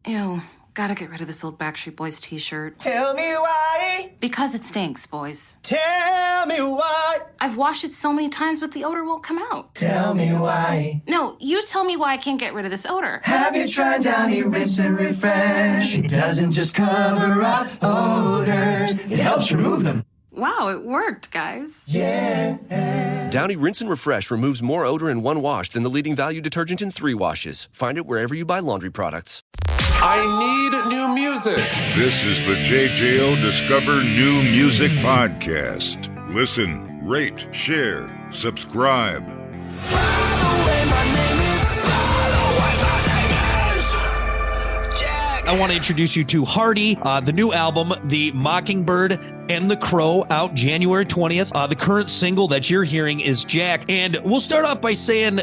Ew, gotta get rid of this old Backstreet Boys t-shirt. Tell me why. Because it stinks, boys. Tell me why. I've washed it so many times, but the odor won't come out. Tell me why. No, you tell me why I can't get rid of this odor. Have you tried Downy Rinse and Refresh? It doesn't just cover up odors, it helps remove them. Wow, it worked, guys. Yeah. Downy Rinse and Refresh removes more odor in one wash than the leading value detergent in 3 washes. Find it wherever you buy laundry products. I need new music. This is the JJO Discover New Music Podcast. Listen, rate, share, subscribe. I want to introduce you to Hardy, the new album, The Mockingbird and The Crow, out January 20th. The current single that you're hearing is Jack. And we'll start off by saying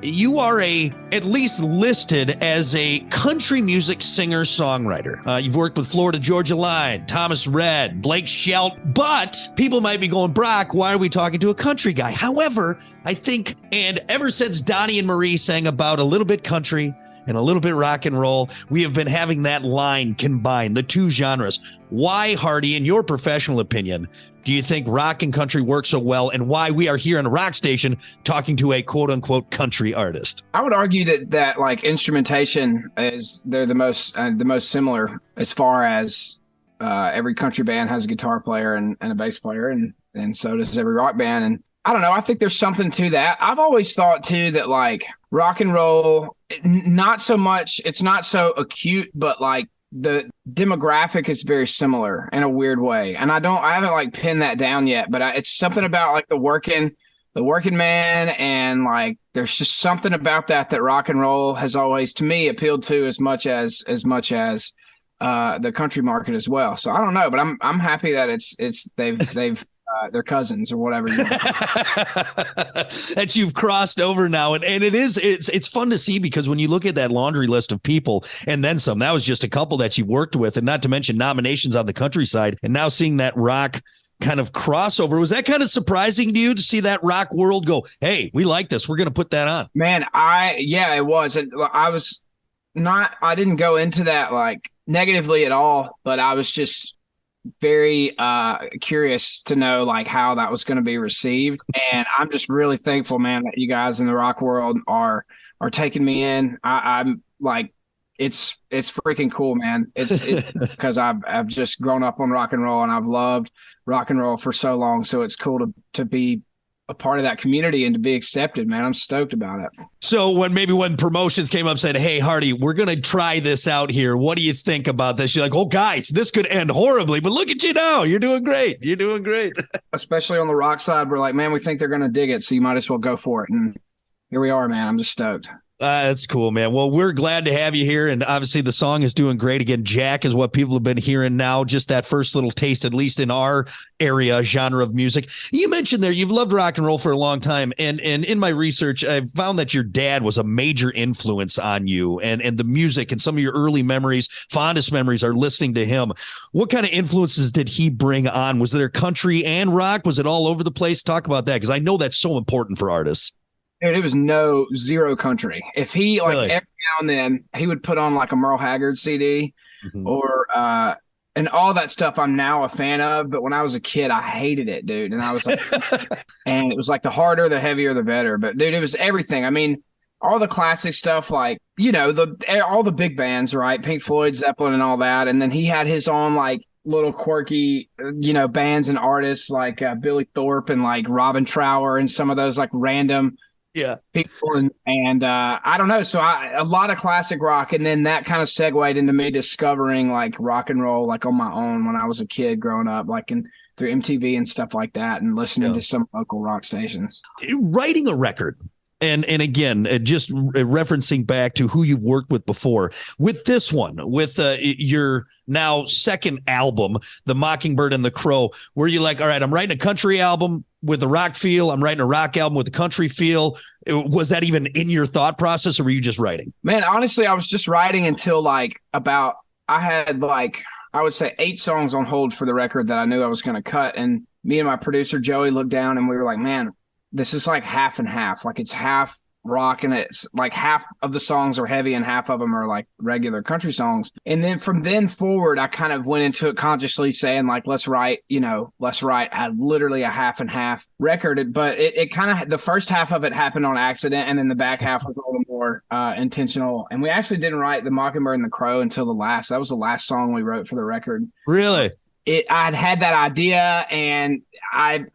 you are at least listed as a country music singer-songwriter. You've worked with Florida Georgia Line, Thomas Rhett, Blake Shelton, but people might be going, Brock, why are we talking to a country guy? However, I think, and ever since Donnie and Marie sang about a little bit country and a little bit rock and roll, we have been having that line combined, the two genres. Why, Hardy, in your professional opinion, do you think rock and country work so well, and why we are here on a rock station talking to a quote-unquote country artist? I would argue that like instrumentation they're the most similar as far as every country band has a guitar player and a bass player, and so does every rock band. And I don't know, I think there's something to that. I've always thought too that like rock and roll, not so much, it's not so acute, but like the demographic is very similar in a weird way. And I haven't like pinned that down yet, but it's something about like the working man, and like there's just something about that rock and roll has always to me appealed to as much as the country market as well. So I don't know, but I'm happy that they've they're cousins or whatever that you've crossed over now. And it's fun to see, because when you look at that laundry list of people and then some, that was just a couple that you worked with, and not to mention nominations on the countryside, and now seeing that rock kind of crossover. Was that kind of surprising to you to see that rock world go, hey, we like this, we're going to put that on? Man, it was. And I didn't go into that like negatively at all, but I was just very curious to know like how that was going to be received. And I'm just really thankful, man, that you guys in the rock world are taking me in. I'm like, it's freaking cool, man. It's because I've just grown up on rock and roll, and I've loved rock and roll for so long. So it's cool to be a part of that community and to be accepted, man. I'm stoked about it. So when promotions came up, said, hey, Hardy, we're going to try this out here, what do you think about this? You're like, oh, guys, this could end horribly, but look at you now. You're doing great. You're doing great. Especially on the rock side, we're like, man, we think they're going to dig it, so you might as well go for it. And here we are, man. I'm just stoked. That's cool, man. Well, we're glad to have you here. And obviously the song is doing great. Again, Jack is what people have been hearing now, just that first little taste, at least in our area genre of music. You mentioned there, you've loved rock and roll for a long time. And in my research, I found that your dad was a major influence on you and the music, and some of your early memories, fondest memories are listening to him. What kind of influences did he bring on? Was there country and rock? Was it all over the place? Talk about that, because I know that's so important for artists. Dude, it was zero country. If he like really? Every now and then he would put on like a Merle Haggard CD or and all that stuff I'm now a fan of. But when I was a kid, I hated it, dude. And I was like, and it was like the harder, the heavier, the better. But dude, it was everything. I mean, all the classic stuff, like, you know, all the big bands, right? Pink Floyd, Zeppelin, and all that. And then he had his own like little quirky, you know, bands and artists like Billy Thorpe and like Robin Trower and some of those like random people and I don't know. So a lot of classic rock, and then that kind of segued into me discovering like rock and roll like on my own when I was a kid growing up, like through MTV and stuff like that, and listening to some local rock stations. Writing a record. And again, just referencing back to who you've worked with before, with this one, with your now second album, The Mockingbird and The Crow, were you like, all right, I'm writing a country album with a rock feel, I'm writing a rock album with a country feel? Was that even in your thought process, or were you just writing? Man, honestly, I was just writing until I had I would say 8 songs on hold for the record that I knew I was going to cut. And me and my producer, Joey, looked down and we were like, man, this is like half and half. Like it's half rock, and it's like half of the songs are heavy and half of them are like regular country songs. And then from then forward, I kind of went into it consciously saying like, let's write literally a half and half record. But it kind of, the first half of it happened on accident, and then the back half was a little more intentional. And we actually didn't write the Mockingbird and the Crow until that was the last song we wrote for the record. Really? I'd had that idea, and I'd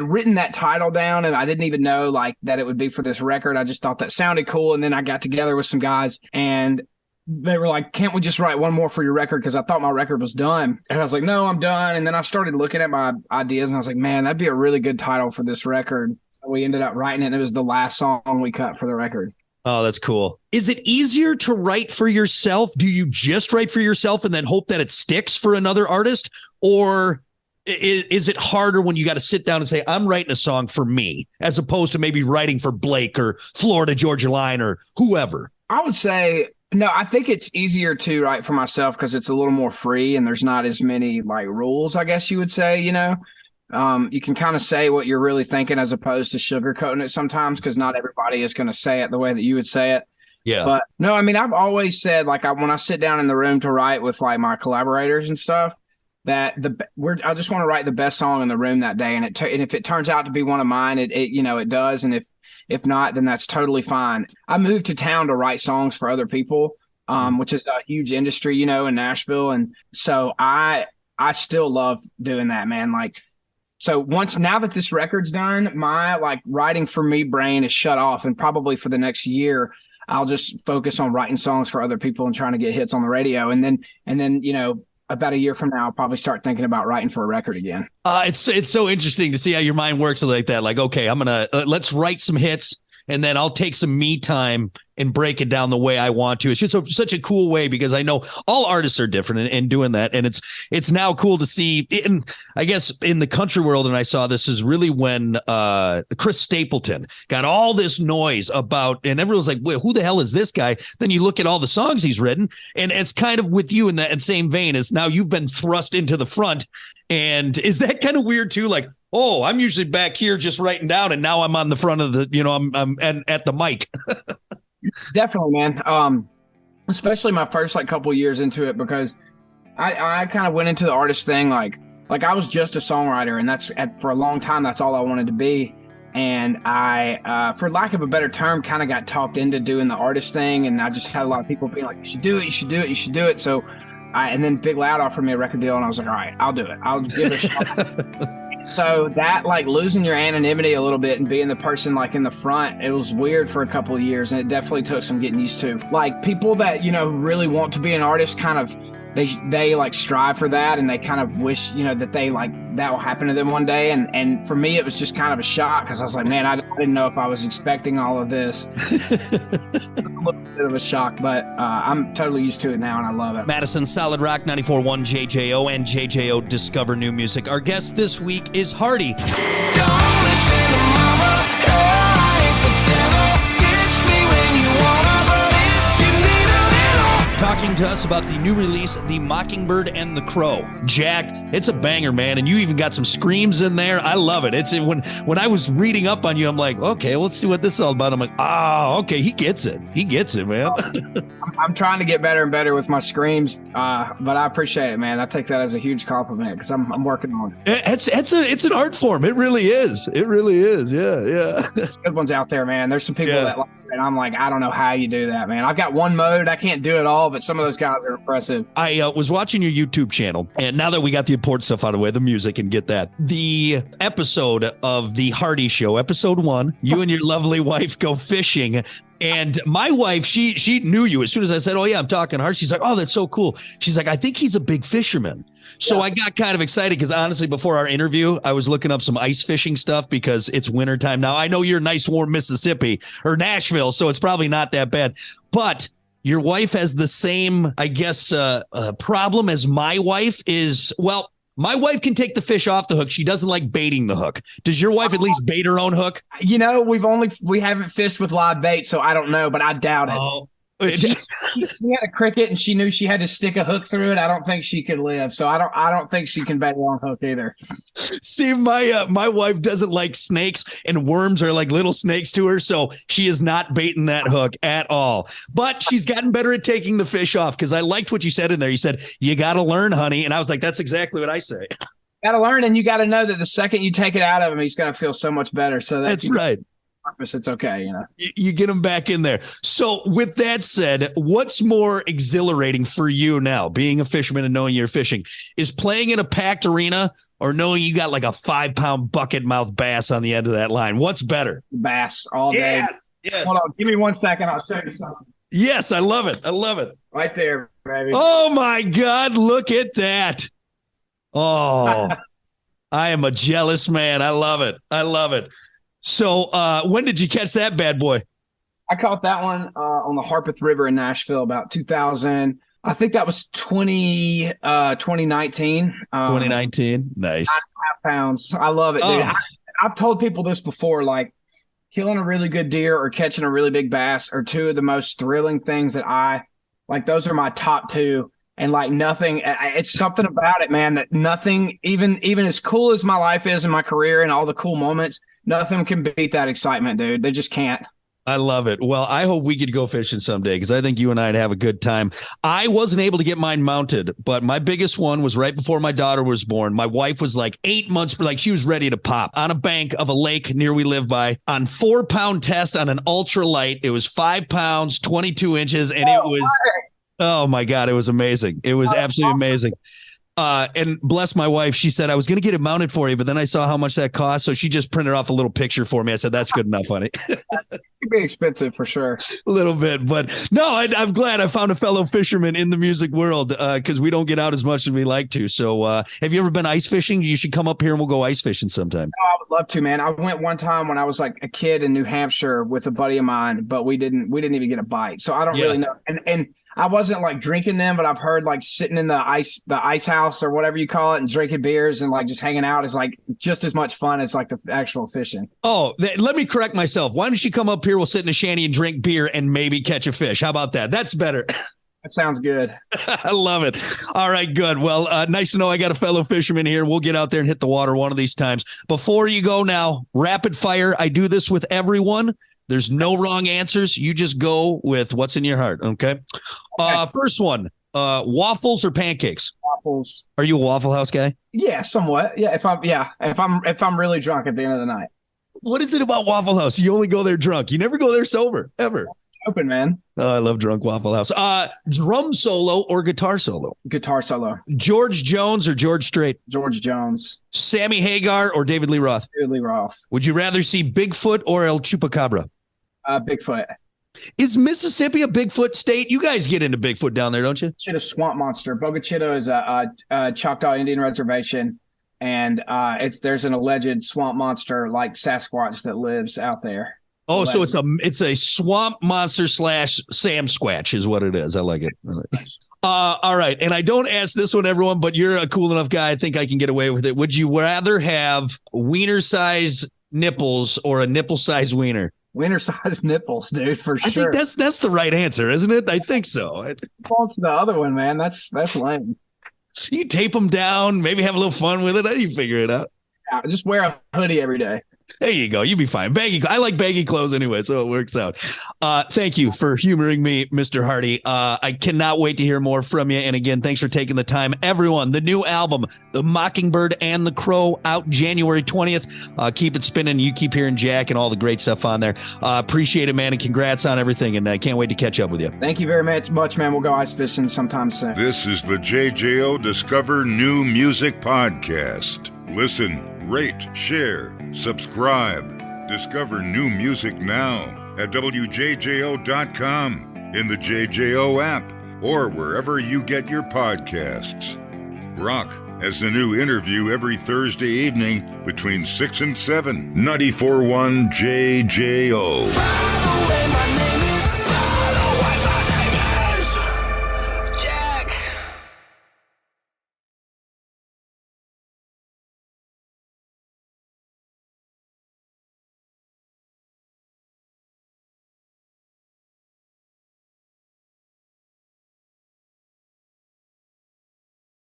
written that title down, and I didn't even know like that it would be for this record. I just thought that sounded cool. And then I got together with some guys, and they were like, can't we just write one more for your record? Because I thought my record was done. And I was like, no, I'm done. And then I started looking at my ideas, and I was like, man, that'd be a really good title for this record. So we ended up writing it, and it was the last song we cut for the record. Oh, that's cool. Is it easier to write for yourself? Do you just write for yourself and then hope that it sticks for another artist? Or is it harder when you got to sit down and say, I'm writing a song for me, as opposed to maybe writing for Blake or Florida Georgia Line or whoever? I would say, no, I think it's easier to write for myself because it's a little more free and there's not as many like rules, I guess you would say, you know. You can kind of say what you're really thinking as opposed to sugarcoating it sometimes, because not everybody is going to say it the way that you would say it. Yeah. But no, I mean, I've always said, like, when I sit down in the room to write with like my collaborators and stuff, that I just want to write the best song in the room that day. And if it turns out to be one of mine, it does. And if not, then that's totally fine. I moved to town to write songs for other people, which is a huge industry, you know, in Nashville. And so I still love doing that, man. Like, so now that this record's done, my like writing for me brain is shut off, and probably for the next year, I'll just focus on writing songs for other people and trying to get hits on the radio. And then, you know, about a year from now, I'll probably start thinking about writing for a record again. It's so interesting to see how your mind works like that. Like, okay, I'm going to let's write some hits, and then I'll take some me time and break it down the way I want to. It's just such a cool way, because I know all artists are different in doing that. And it's now cool to see, I guess in the country world, and I saw this is really when Chris Stapleton got all this noise about, and everyone's like, wait, who the hell is this guy? Then you look at all the songs he's written, and it's kind of with you in that same vein as now you've been thrust into the front. And is that kind of weird too? Like, oh, I'm usually back here just writing down, and now I'm on the front of the, you know, I'm at the mic. Definitely, man. Especially my first like couple years into it, because I kind of went into the artist thing like I was just a songwriter, and for a long time that's all I wanted to be. And I, for lack of a better term, kind of got talked into doing the artist thing, and I just had a lot of people being like, "You should do it, you should do it, you should do it." So, and then Big Loud offered me a record deal, and I was like, "All right, I'll do it. I'll give it a shot." So that, like, losing your anonymity a little bit and being the person like in the front, it was weird for a couple of years, and it definitely took some getting used to. Like, people that, you know, really want to be an artist kind of, they like strive for that, and they kind of wish, you know, that they like that will happen to them one day. And for me, it was just kind of a shock, because I was like, man, I didn't know if I was expecting all of this. A little bit of a shock, but I'm totally used to it now, and I love it. Madison Solid Rock 94.1 JJO and JJO Discover New Music. Our guest this week is Hardy. Talking to us about the new release, The Mockingbird and The Crow. Jack, it's a banger, man, and you even got some screams in there. I love it. It's when I was reading up on you, I'm like, okay, let's see what this is all about. I'm like, okay, he gets it. He gets it, man. I'm trying to get better and better with my screams, but I appreciate it, man. I take that as a huge compliment, because I'm working on it. It's an art form. It really is. It really is. Yeah. There's good ones out there, man. There's some people that like it, and I'm like, I don't know how you do that, man. I've got one mode. I can't do it all, but some of those guys are impressive. I was watching your YouTube channel, and now that we got the important stuff out of the way, the music, and get that, the episode of the Hardy Show, episode 1, you and your lovely wife go fishing. And my wife, she knew you as soon as I said, oh yeah, I'm talking Hardy. She's like, oh, that's so cool. She's like, I think he's a big fisherman. So I got kind of excited, because honestly, before our interview, I was looking up some ice fishing stuff, because it's wintertime now. I know you're nice, warm Mississippi or Nashville, so it's probably not that bad. But your wife has the same, I guess, problem as my wife is. Well, my wife can take the fish off the hook. She doesn't like baiting the hook. Does your wife at least bait her own hook? You know, we haven't fished with live bait, so I don't know, but I doubt it. She had a cricket and she knew she had to stick a hook through it. I don't think she could live. So I don't think she can bait on hook either. See, my wife doesn't like snakes, and worms are like little snakes to her, so she is not baiting that hook at all. But she's gotten better at taking the fish off, because I liked what you said in there. You said, you got to learn, honey. And I was like, that's exactly what I say. Got to learn, and you got to know that the second you take it out of him, he's going to feel so much better. So that's right. Purpose, it's okay, you know. You get them back in there. So with that said, what's more exhilarating for you now, being a fisherman and knowing you're fishing? Is playing in a packed arena, or knowing you got like a 5-pound bucket mouth bass on the end of that line? What's better? Bass all day. Yes. Hold on, give me 1 second. I'll show you something. Yes, I love it. I love it. Right there, baby. Oh my God, look at that. Oh, I am a jealous man. I love it. I love it. So when did you catch that bad boy? I caught that one on the Harpeth River in Nashville about 2000. I think that was 2019. 2019. Nice. 9.5 pounds. I love it, dude. Oh. I've told people this before, like killing a really good deer or catching a really big bass are two of the most thrilling things that I like. Those are my top two. And like nothing, it's something about it, man, that nothing, even as cool as my life is and my career and all the cool moments, nothing can beat that excitement, dude. They just can't. I love it. Well, I hope we could go fishing someday, because I think you and I'd have a good time. I wasn't able to get mine mounted, but my biggest one was right before my daughter was born. My wife was like 8 months, like she was ready to pop on a bank of a lake near we live by on 4-pound test on an ultralight. It was 5 pounds, 22 inches. And it was, oh my God, it was amazing. It was absolutely amazing. And bless my wife, she said, I was going to get it mounted for you, but then I saw how much that cost. So she just printed off a little picture for me. I said, that's good enough, honey. It could be expensive for sure. A little bit, but no, I'm glad I found a fellow fisherman in the music world, because we don't get out as much as we like to. So have you ever been ice fishing? You should come up here and we'll go ice fishing sometime. Oh, I would love to, man. I went one time when I was like a kid in New Hampshire with a buddy of mine, but we didn't even get a bite. So I don't really know. And I wasn't like drinking them, but I've heard like sitting in the ice house or whatever you call it and drinking beers and like just hanging out is like just as much fun as like the actual fishing. Oh, let me correct myself. Why don't you come up here? We'll sit in a shanty and drink beer and maybe catch a fish. How about that? That's better. That sounds good. I love it. All right, good. Well, nice to know I got a fellow fisherman here. We'll get out there and hit the water one of these times. Before you go now, rapid fire. I do this with everyone. There's no wrong answers. You just go with what's in your heart. Okay. First one, waffles or pancakes? Waffles. Are you a Waffle House guy? Yeah, somewhat. Yeah. If I'm really drunk at the end of the night. What is it about Waffle House? You only go there drunk. You never go there sober, ever. Open, man. Oh, I love drunk Waffle House. Drum solo or guitar solo? Guitar solo. George Jones or George Strait? George Jones. Sammy Hagar or David Lee Roth? David Lee Roth. Would you rather see Bigfoot or El Chupacabra? Bigfoot. Is Mississippi a Bigfoot state? You guys get into Bigfoot down there, don't you? Chitto Swamp Monster. Boca Chitto is a Choctaw Indian reservation, and there's an alleged swamp monster like Sasquatch that lives out there. Oh, so it's a swamp monster / Sam Squatch is what it is. I like it. All right, and I don't ask this one, everyone, but you're a cool enough guy. I think I can get away with it. Would you rather have wiener size nipples or a nipple size wiener? Wiener size nipples, dude, for sure. I think that's the right answer, isn't it? I think so. What's the other one, man? That's lame. You tape them down, maybe have a little fun with it. You figure it out. Yeah, just wear a hoodie every day. There you go. You'll be fine. I like baggy clothes anyway, so it works out. Thank you for humoring me, Mr. Hardy. I cannot wait to hear more from you. And again, thanks for taking the time. Everyone, the new album, The Mockingbird and The Crow, out January 20th. Keep it spinning. You keep hearing Jack and all the great stuff on there. Appreciate it, man, and congrats on everything. And I can't wait to catch up with you. Thank you very much, man. We'll go ice fishing sometime soon. This is the JJO Discover New Music Podcast. Listen, rate, share, subscribe. Discover new music now at WJJO.com, in the JJO app, or wherever you get your podcasts. Brock has a new interview every Thursday evening between 6 and 7. 94.1 JJO.